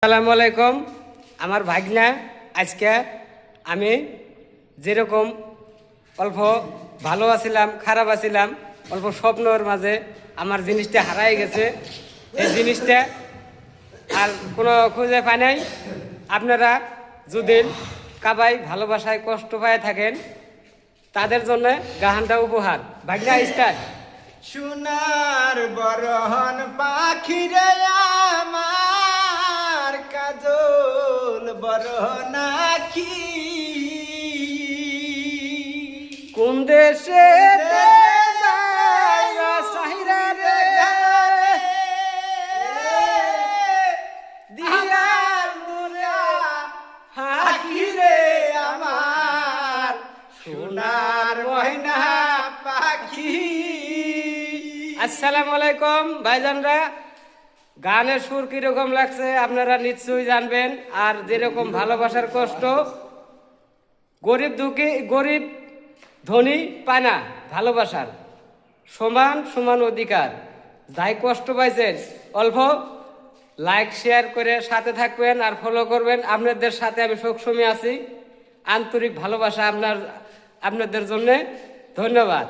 আসসালামু আলাইকুম। আমার ভাগনা আজকে আমি যেরকম অল্প ভালো আছিলাম, খারাপ আছিলাম, অল্প স্বপ্নর মাঝে আমার জিনিসটা হারাই গেছে। এই জিনিসটা আর কোনো খুঁজে পাই নাই। আপনারা যদি কাবাই ভালোবাসায় কষ্ট পায় থাকেন তাদের জন্য গাহানটা উপহার। ভাগনা স্টার্ট। সোনার বরহন পাখিরে আমার কাজল বরহন আখি কোন দেশে সাহিরা রে দিয়ার মুরা হাকিরে আমার সোনার ময়না পাখি। আসসালামু আলাইকুম ভাইজানরা। গানের সুর কিরকম লাগছে আপনারা নিশ্চয়ই জানবেন। আর যেরকম ভালোবাসার কষ্ট গরিব দুঃখী, গরিব ধনী পায় না, ভালোবাসার সমান সমান অধিকার। যাই কষ্ট পাইছেন অল্প লাইক শেয়ার করে সাথে থাকবেন আর ফলো করবেন। আপনাদের সাথে আমি সবসময় আছি। আন্তরিক ভালোবাসা আপনাদের জন্যে। ধন্যবাদ।